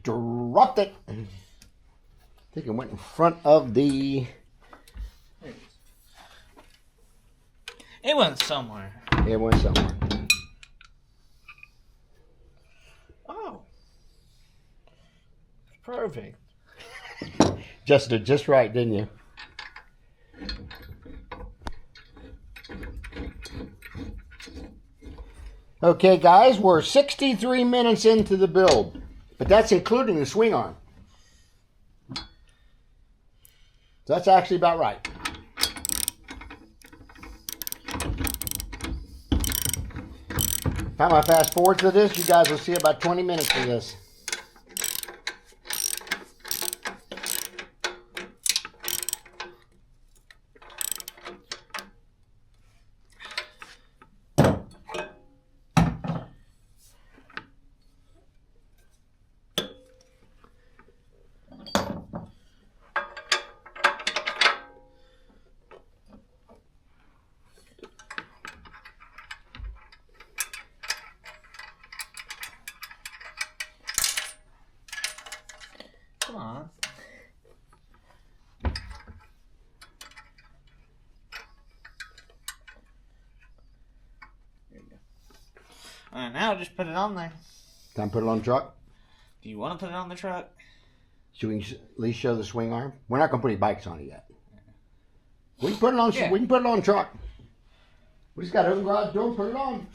dropped it. I think it went in front of the... It went somewhere. It went somewhere. Oh. Perfect. Just right, didn't you? Okay, guys, we're 63 minutes into the build, but that's including the swing arm. So that's actually about right. Time I fast forward to this, you guys will see about 20 minutes of this. Come on. There you go. Alright, now just put it on there. Time to put it on the truck. Do you want to put it on the truck? Should we at least show the swing arm? We're not going to put any bikes on it yet. We can put it on. Yeah. We can put it on the truck. We just got to open the garage door and put it on.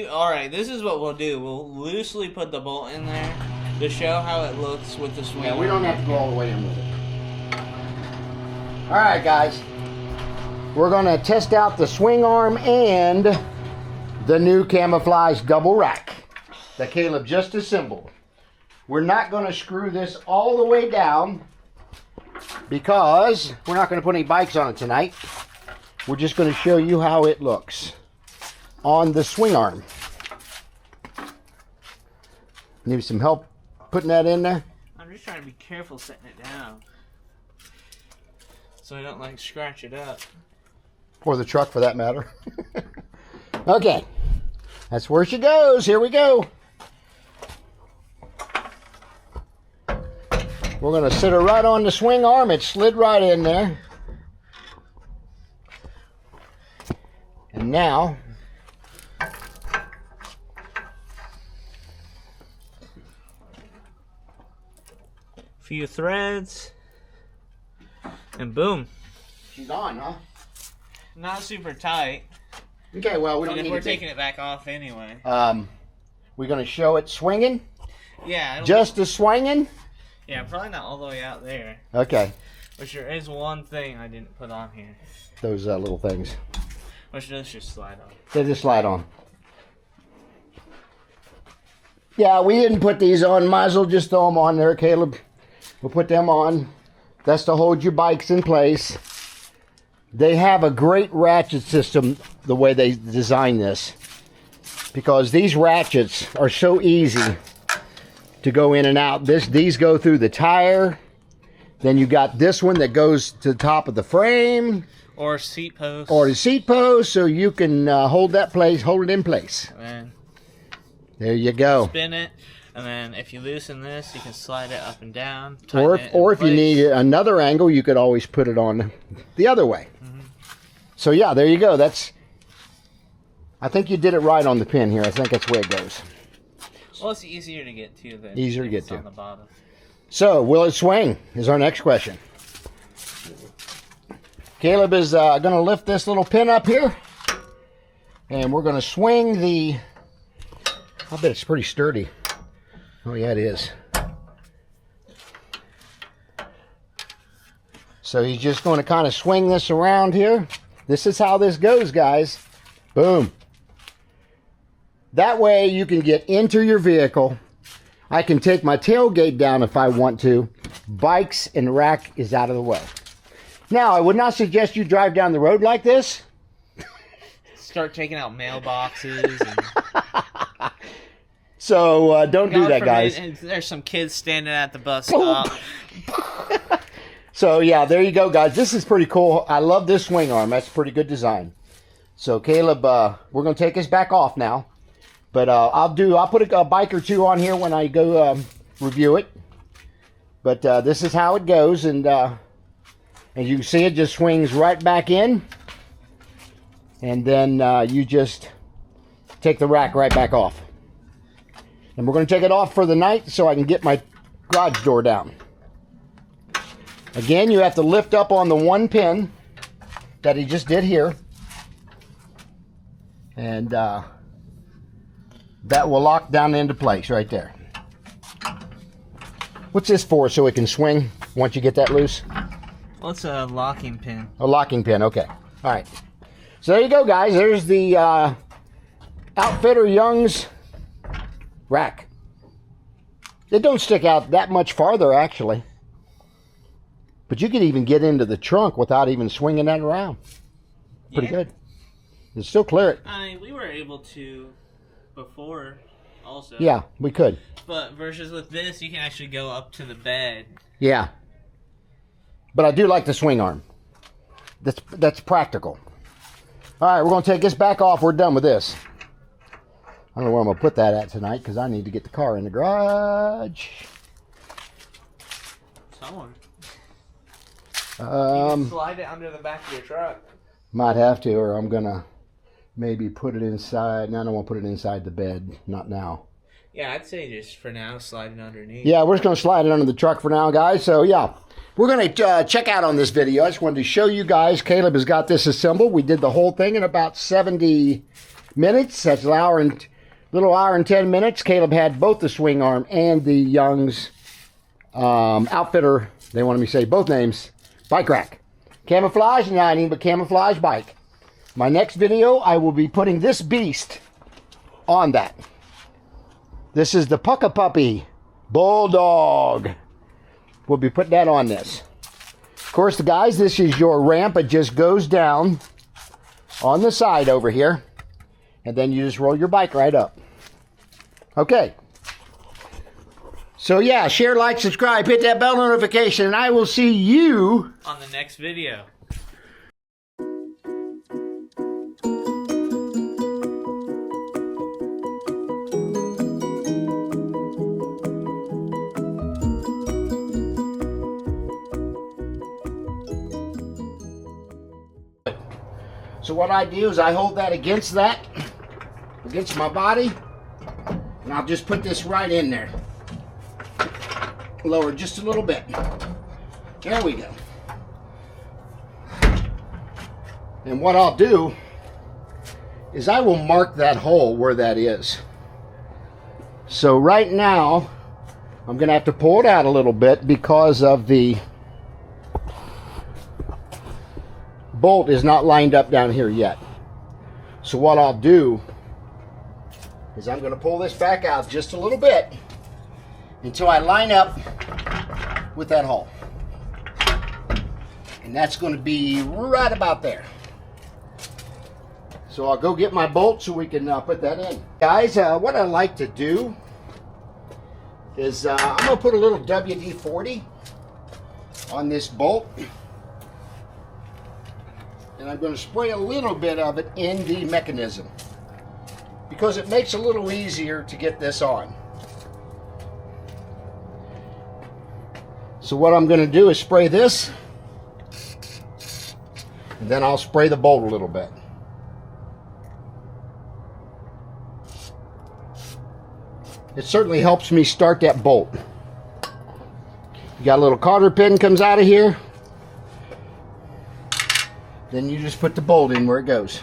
Alright, this is what we'll do. We'll loosely put the bolt in there to show how it looks with the swing. Yeah, we don't have to go all the way in with it. All right, guys. We're going to test out the swing arm and the new camouflage double rack that Caleb just assembled. We're not going to screw this all the way down because we're not going to put any bikes on it tonight. We're just going to show you how it looks on the swing arm. Need some help putting that in there? I'm just trying to be careful setting it down so I don't like scratch it up. Or the truck for that matter. Okay. That's where she goes. Here we go. We're going to sit her right on the swing arm. It slid right in there. And now, Few threads, and boom. she's on, huh? Not super tight. Okay, well, we don't But need if we're to taking it back off anyway. we're going to show it swinging. Yeah. Just a swinging. Yeah, probably not all the way out there. Okay. Which there is one thing I didn't put on here. Those little things. Which does just slide on. They just slide on. Yeah, we didn't put these on. Might as well just throw them on there, Caleb. We'll put them on. That's to hold your bikes in place. They have a great ratchet system the way they design this. Because these ratchets are so easy to go in and out. These go through the tire. Then you got this one that goes to the top of the frame. Or seat post. Or the seat post, so you can hold it in place. And then There you go. spin it. And then if you loosen this, you can slide it up and down. Or if you need another angle, you could always put it on the other way. Mm-hmm. So yeah, there you go. I think you did it right on the pin here. I think that's the way it goes. Well, it's easier to get to than Easier to get to. on the bottom. So, will it swing? Is our next question. Caleb is going to lift this little pin up here. And we're going to swing the... I bet it's pretty sturdy. Oh, yeah, it is. So he's just going to kind of swing this around here. This is how this goes, guys. Boom. That way you can get into your vehicle. I can take my tailgate down if I want to. Bikes and rack is out of the way. Now, I would not suggest you drive down the road like this. Start taking out mailboxes. And... So don't do that, guys. And there's some kids standing at the bus stop. So yeah, there you go, guys. This is pretty cool. I love this swing arm. That's a pretty good design. So Caleb, we're going to take this back off now. But I'll put a bike or two on here when I go review it. But this is how it goes, and as you can see, it just swings right back in, and then you just take the rack right back off. And we're going to take it off for the night so I can get my garage door down. Again, you have to lift up on the one pin that he just did here, and that will lock down into place right there. What's this for? So it can swing once you get that loose? Well, it's a locking pin. A locking pin, okay. All right. So there you go, guys. There's the Outfitter Young's rack. It don't stick out that much farther, actually. But you could even get into the trunk without even swinging that around. Pretty good. It's still clear it. I mean, we were able to before also. Yeah, we could. But versus with this, you can actually go up to the bed. Yeah. But I do like the swing arm. That's practical. All right, we're going to take this back off. We're done with this. I don't know where I'm going to put that at tonight because I need to get the car in the garage. Somewhere. You can slide it under the back of your truck. Might have to, or I'm going to maybe put it inside. No, I don't want to put it inside the bed. Not now. Yeah, I'd say just for now, slide it underneath. Yeah, we're just going to slide it under the truck for now, guys. So, yeah, we're going to check out on this video. I just wanted to show you guys. Caleb has got this assembled. We did the whole thing in about 70 minutes. That's an hour and little hour and 10 minutes. Caleb had both the swing arm and the Young's Outfitter. They wanted me to say both names. Bike rack. Camouflage, not anything but camouflage bike. My next video, I will be putting this beast on that. This is the Pucka Puppy Bulldog. We'll be putting that on this. Of course, guys, this is your ramp. It just goes down on the side over here. And then you just roll your bike right up. Okay. So, yeah, share, like, subscribe, hit that bell notification, and I will see you on the next video. So what I do is I hold that against my body, and I'll just put this right in there. Lower just a little bit. There we go. And what I'll do is I will mark that hole where that is. So right now, I'm going to have to pull it out a little bit because of the bolt is not lined up down here yet. So what I'll do is I'm going to pull this back out just a little bit until I line up with that hole. And that's going to be right about there. So I'll go get my bolt so we can put that in. Guys, what I like to do is I'm going to put a little WD-40 on this bolt. And I'm going to spray a little bit of it in the mechanism because it makes it a little easier to get this on. So what I'm going to do is spray this, and then I'll spray the bolt a little bit. It certainly helps me start that bolt. You got a little cotter pin comes out of here. Then you just put the bolt in where it goes.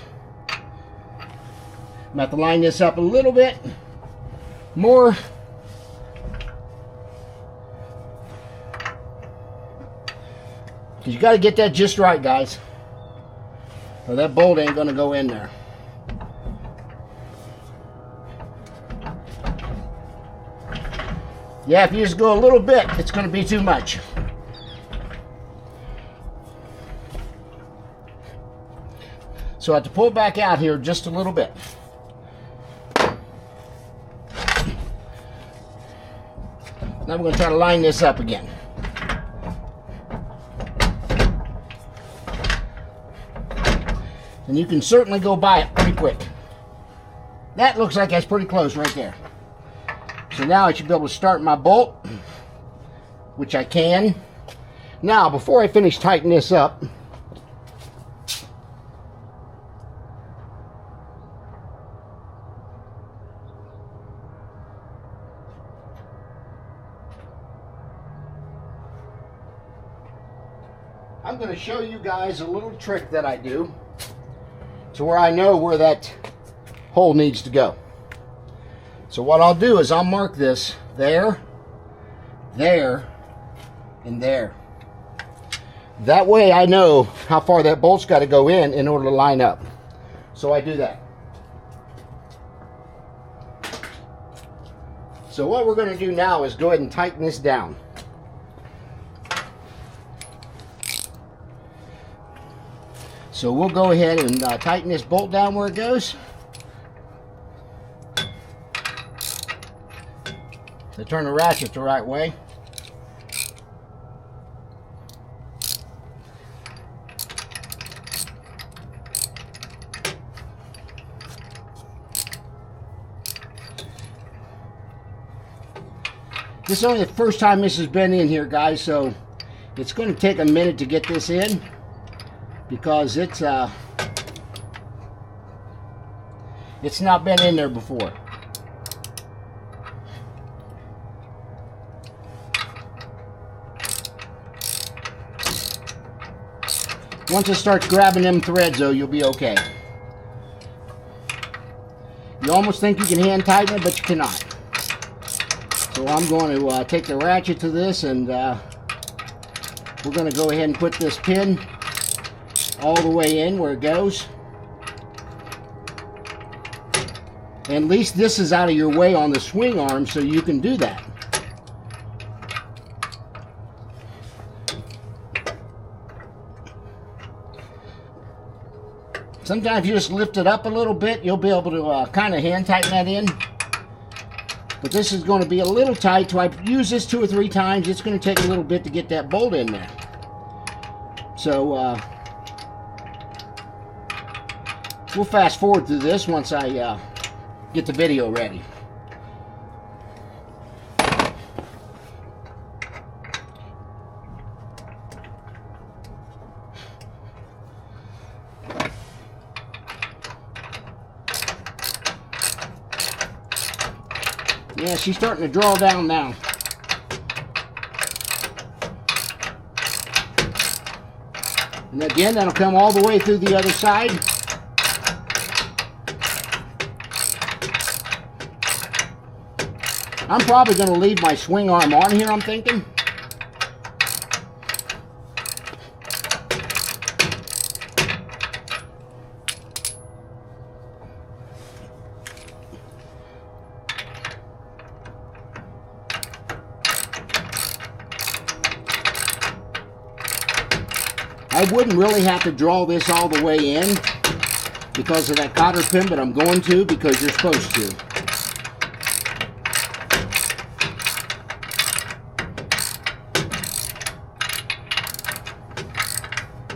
I'm going to have to line this up a little bit more. Because you got to get that just right, guys. Or that bolt ain't going to go in there. Yeah, if you just go a little bit, it's going to be too much. So I have to pull it back out here just a little bit. Now we're going to try to line this up again. And you can certainly go by it pretty quick. That looks like that's pretty close right there. So now I should be able to start my bolt. which I can. Now, before I finish tightening this up, I'm going to show you guys a little trick that I do to where I know where that hole needs to go. So what I'll do is I'll mark this there, there, and there. That way I know how far that bolt's got to go in order to line up. So I do that. So what we're going to do now is go ahead and tighten this down. So we'll go ahead and tighten this bolt down where it goes. So turn the ratchet the right way. This is only the first time this has been in here, guys, so it's going to take a minute to get this in, because it's not been in there before. Once it starts grabbing them threads, though, you'll be okay. You almost think you can hand tighten it, but you cannot. So I'm going to take the ratchet to this, and we're going to go ahead and put this pin all the way in where it goes. And at least this is out of your way on the swing arm, so you can do that. Sometimes you just lift it up a little bit, you'll be able to kind of hand tighten that in. But this is going to be a little tight, so I use this 2 or 3 times. It's going to take a little bit to get that bolt in there. So we'll fast forward through this once I get the video ready. Yeah, she's starting to draw down now. And again, that'll come all the way through the other side. I'm probably going to leave my swing arm on here, I'm thinking. I wouldn't really have to draw this all the way in because of that cotter pin, but I'm going to because you're supposed to.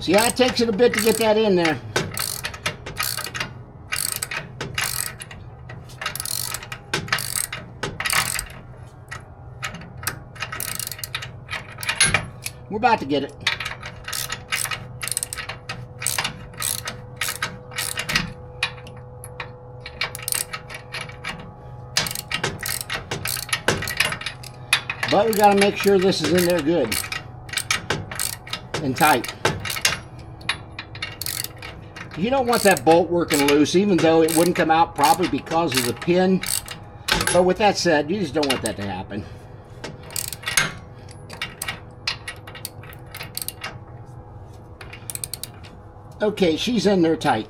See how it takes it a bit to get that in there. We're about to get it. But we got to make sure this is in there good and tight. You don't want that bolt working loose, even though it wouldn't come out probably because of the pin. But with that said, you just don't want that to happen. Okay, she's in there tight.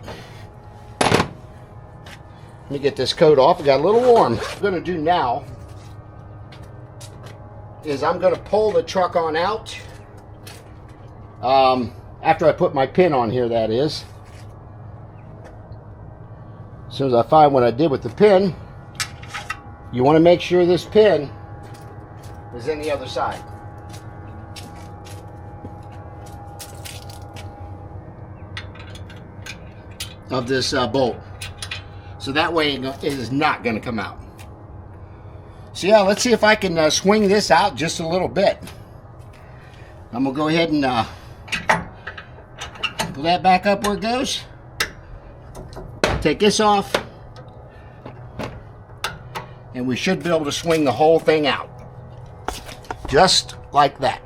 Let me get this coat off. It got a little warm. What I'm going to do now is I'm going to pull the truck on out. After I put my pin on here, that is. As soon as I find what I did with the pin, you want to make sure this pin is in the other side. Of this bolt. So that way it is not going to come out. So yeah, let's see if I can swing this out just a little bit. I'm going to go ahead and pull that back up where it goes. Take this off. And we should be able to swing the whole thing out. Just like that.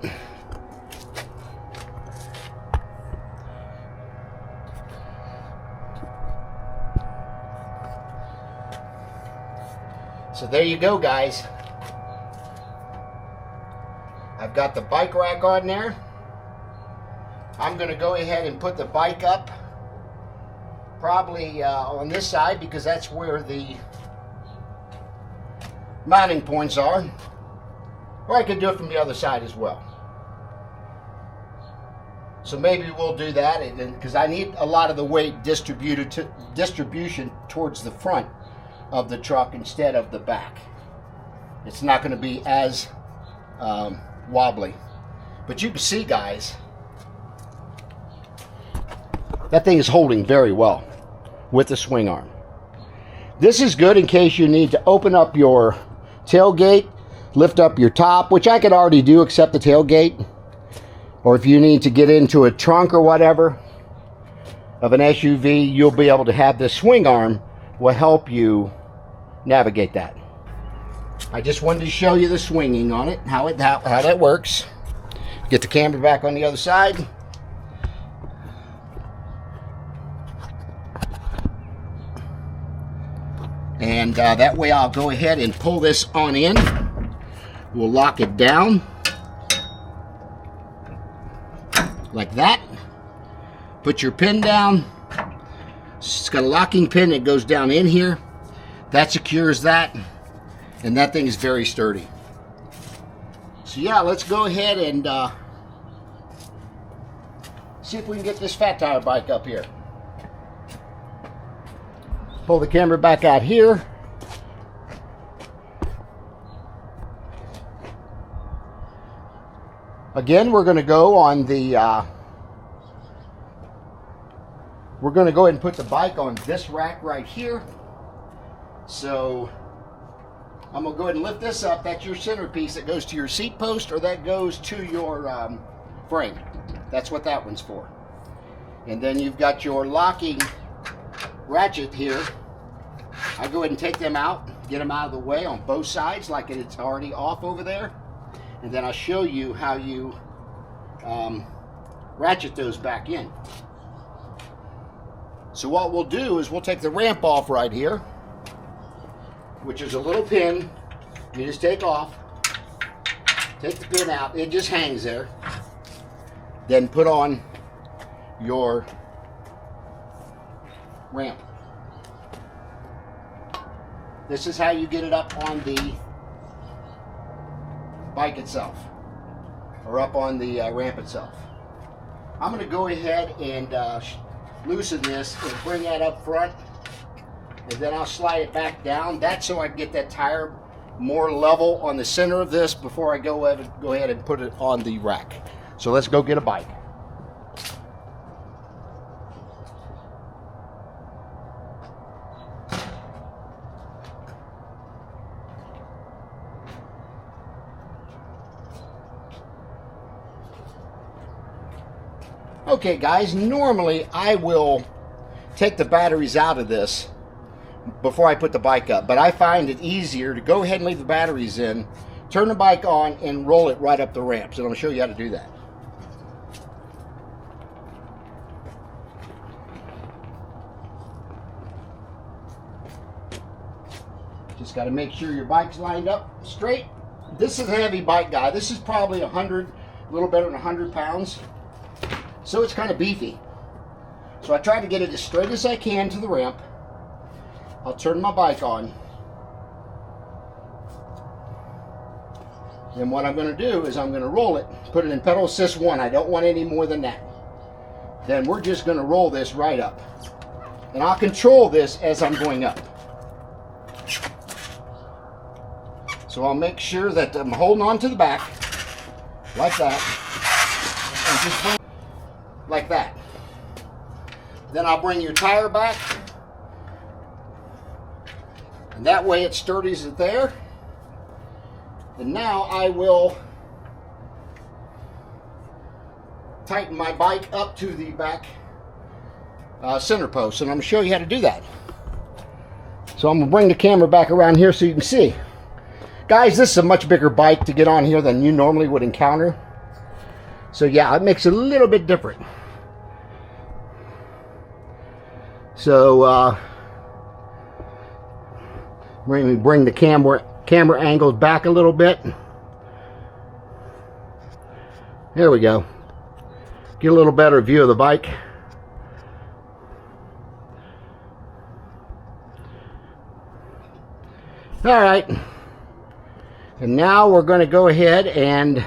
So there you go, guys. I've got the bike rack on there. I'm going to go ahead and put the bike up probably on this side because that's where the mounting points are. Or I could do it from the other side as well. So maybe we'll do that because I need a lot of the weight distribution towards the front of the truck instead of the back. It's not going to be as wobbly. But you can see, guys, that thing is holding very well with the swing arm. This is good in case you need to open up your tailgate, lift up your top, which I could already do except the tailgate. Or if you need to get into a trunk or whatever of an SUV, you'll be able to have this swing arm will help you navigate that. I just wanted to show you the swinging on it, how that works. Get the camera back on the other side. And that way I'll go ahead and pull this on in. We'll lock it down like that. Put your pin down. It's got a locking pin that goes down in here. That secures that, and that thing is very sturdy. So yeah, let's go ahead and see if we can get this fat tire bike up here. Pull the camera back out here. Again, we're going to go on the we're going to go ahead and put the bike on this rack right here. So I'm going to go ahead and lift this up. That's your centerpiece that goes to your seat post or that goes to your frame. That's what that one's for. And then you've got your locking ratchet here. I go ahead and take them out, get them out of the way on both sides like it's already off over there. And then I'll show you how you ratchet those back in. So what we'll do is we'll take the ramp off right here, which is a little pin you just take off. Take the pin out, it just hangs there. Then put on your ramp. This is how you get it up on the bike itself, or up on the ramp itself. I'm going to go ahead and loosen this and bring that up front, and then I'll slide it back down. That's so I can get that tire more level on the center of this before I go ahead and put it on the rack. So let's go get a bike. Okay guys, normally I will take the batteries out of this before I put the bike up, but I find it easier to go ahead and leave the batteries in, turn the bike on, and roll it right up the ramp. So I'm going to show you how to do that. Just got to make sure your bike's lined up straight. This is a heavy bike, guy. This is probably a little better than 100 pounds. So it's kind of beefy. So I try to get it as straight as I can to the ramp. I'll turn my bike on. Then what I'm going to do is I'm going to roll it, put it in pedal assist 1. I don't want any more than that. Then we're just going to roll this right up. And I'll control this as I'm going up. So I'll make sure that I'm holding on to the back like that. And just bring like that. Then I'll bring your tire back, and that way it sturdies it there. And now I will tighten my bike up to the back center post, and I'm going to show you how to do that. So I'm going to bring the camera back around here so you can see. Guys, this is a much bigger bike to get on here than you normally would encounter. So yeah, it makes it a little bit different. So bring the camera angles back a little bit. There we go. Get a little better view of the bike. All right. And now we're going to go ahead and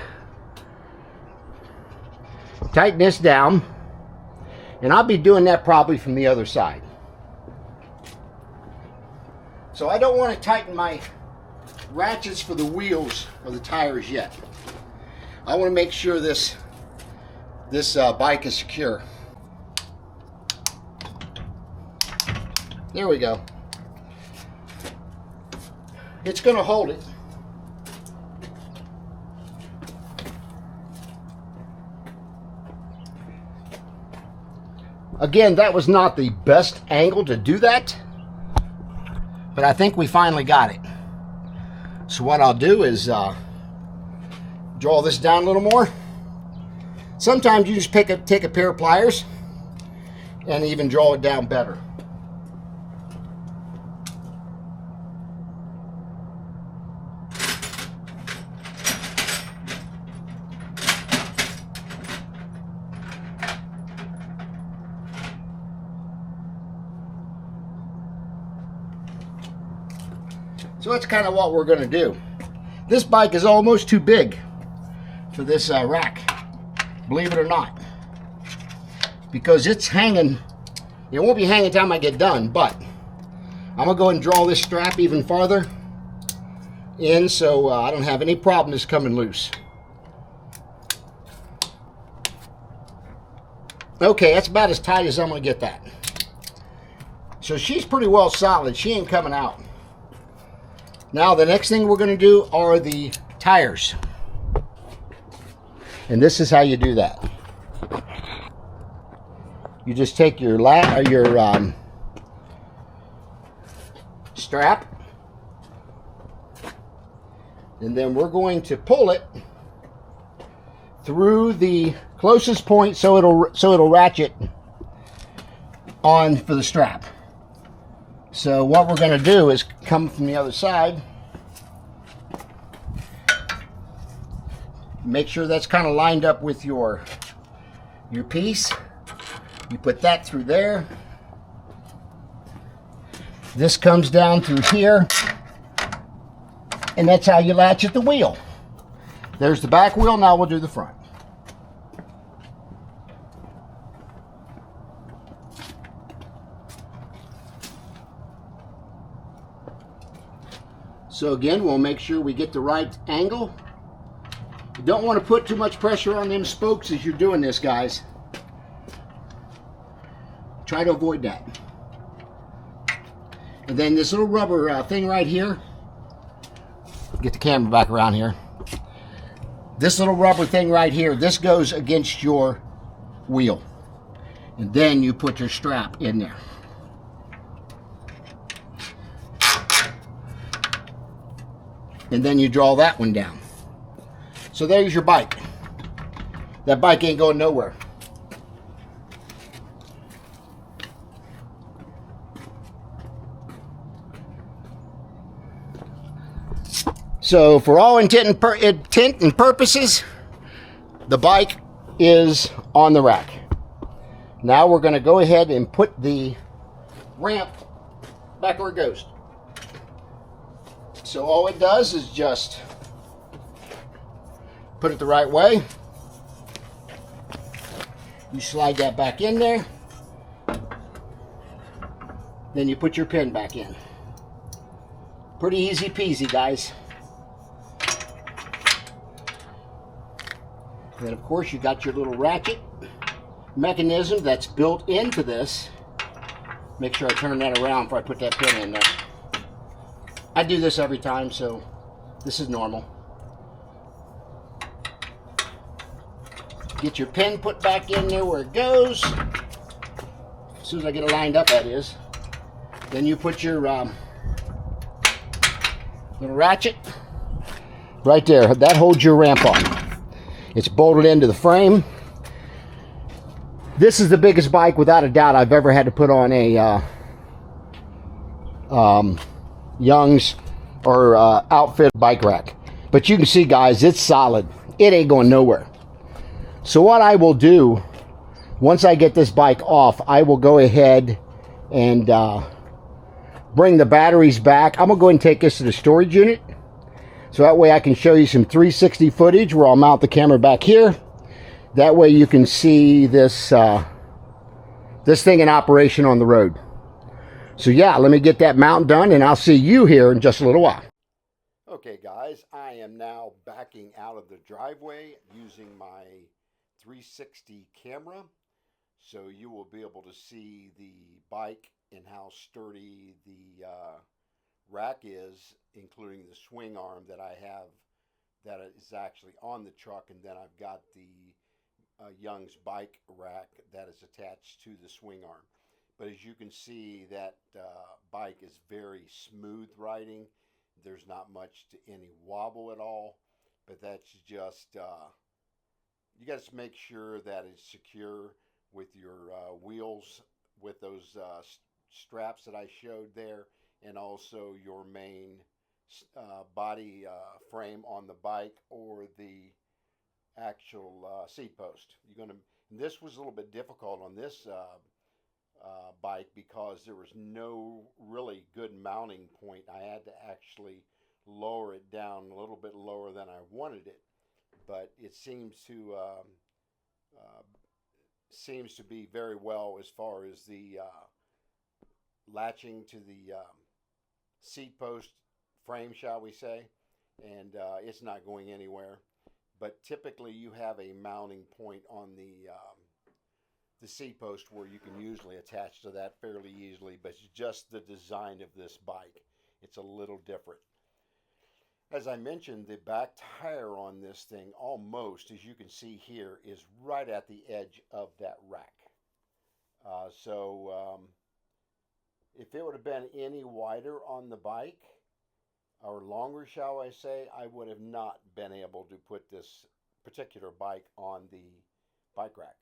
tighten this down. And I'll be doing that probably from the other side. So I don't want to tighten my ratchets for the wheels or the tires yet. I want to make sure this bike is secure. There we go. It's going to hold it. Again, that was not the best angle to do that, but I think we finally got it. So what I'll do is draw this down a little more. Sometimes you just take a pair of pliers and even draw it down better. So that's kind of what we're going to do. This bike is almost too big for this rack, believe it or not, because it's hanging. It won't be hanging time I get done, but I'm going to go ahead and draw this strap even farther in so I don't have any problems coming loose. Okay, that's about as tight as I'm going to get that. So she's pretty well solid. She ain't coming out. Now the next thing we're going to do are the tires. And this is how you do that. You just take your strap, and then we're going to pull it through the closest point so it'll ratchet on for the strap. So what we're going to do is come from the other side. Make sure that's kind of lined up with your piece. You put that through there. This comes down through here. And that's how you latch at the wheel. There's the back wheel. Now we'll do the front. So again, we'll make sure we get the right angle. You don't want to put too much pressure on them spokes as you're doing this, guys. Try to avoid that. And then this little rubber thing right here. Get the camera back around here. This little rubber thing right here, this goes against your wheel. And then you put your strap in there. And then you draw that one down. So there's your bike. That bike ain't going nowhere. So for all intent and purposes, the bike is on the rack. Now we're going to go ahead and put the ramp back where it goes. So all it does is just put it the right way. You slide that back in there. Then you put your pin back in. Pretty easy peasy, guys. And then of course you got your little ratchet mechanism that's built into this. Make sure I turn that around before I put that pin in there. I do this every time, so this is normal. Get your pin put back in there where it goes. As soon as I get it lined up, that is. Then you put your little ratchet right there. That holds your ramp on. It's bolted into the frame. This is the biggest bike, without a doubt, I've ever had to put on a Young's or outfit bike rack. But you can see, guys, it's solid. It ain't going nowhere. So what I will do, once I get this bike off, I will go ahead and bring the batteries back. I'm going to go ahead and take this to the storage unit. So that way I can show you some 360 footage where I'll mount the camera back here. That way you can see this this thing in operation on the road. So yeah, let me get that mount done and I'll see you here in just a little while. Okay guys, I am now backing out of the driveway using my 360 camera. So you will be able to see the bike and how sturdy the rack is, including the swing arm that I have that is actually on the truck, and then I've got the Young's bike rack that is attached to the swing arm. But as you can see, that bike is very smooth riding. There's not much to any wobble at all, but that's just you got to make sure that it's secure with your wheels, with those straps that I showed there, and also your main body frame on the bike or the actual seat post. You're gonna. And this was a little bit difficult on this bike because there was no really good mounting point. I had to actually lower it down a little bit lower than I wanted it, but it seems to be very well as far as the latching to the seat post frame, shall we say, and it's not going anywhere. But typically you have a mounting point on the seat post where you can usually attach to that fairly easily, but it's just the design of this bike. It's a little different. As I mentioned, the back tire on this thing almost, as you can see here, is right at the edge of that rack. So if it would have been any wider on the bike, or longer, shall I say, I would have not been able to put this particular bike on the bike rack.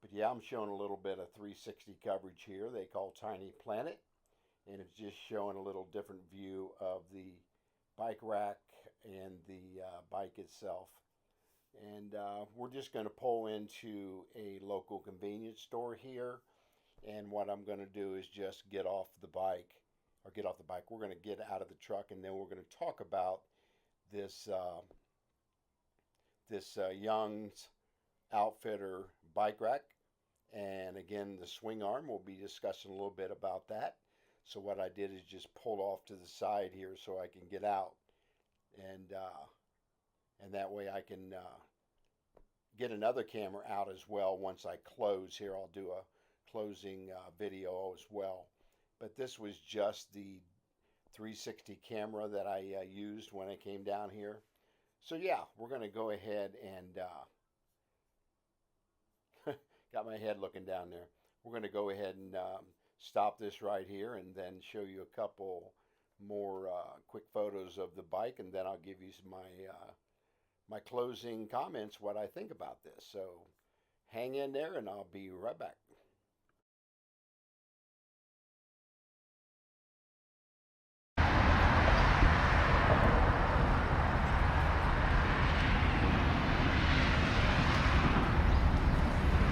But yeah, I'm showing a little bit of 360 coverage here. They call Tiny Planet, and it's just showing a little different view of the bike rack and the bike itself. And we're just going to pull into a local convenience store here, and what I'm going to do is just get off the bike. We're going to get out of the truck, and then we're going to talk about this Young's outfitr bike rack, and again the swing arm. We'll be discussing a little bit about that. So what I did is just pull off to the side here so I can get out, and that way I can get another camera out as well. Once I close here, I'll do a closing video as well. But this was just the 360 camera that I used when I came down here. So yeah, we're going to go ahead and got my head looking down there. We're going to go ahead and stop this right here and then show you a couple more quick photos of the bike, and then I'll give you some my closing comments, what I think about this. So hang in there and I'll be right back.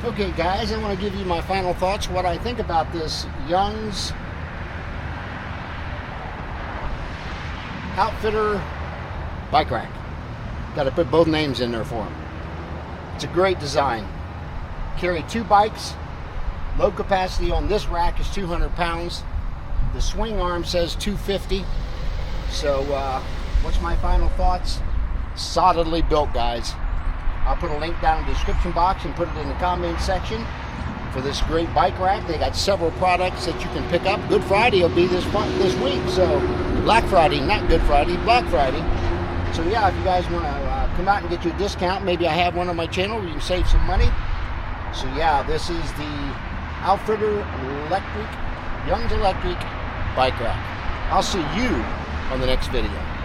Okay guys, I want to give you my final thoughts, what I think about this Young's outfitr bike rack. Got to put both names in there for them. It's a great design. Carry two bikes. Load capacity on this rack is 200 pounds. The swing arm says 250. So what's my final thoughts? Solidly built, guys. I'll put a link down in the description box and put it in the comment section for this great bike rack. They got several products that you can pick up. Good Friday will be this week. So Black Friday, not Good Friday, Black Friday. So yeah, if you guys want to come out and get you a discount. Maybe I have one on my channel where you can save some money. So yeah, this is the Outfitter Young's Electric bike rack. I'll see you on the next video.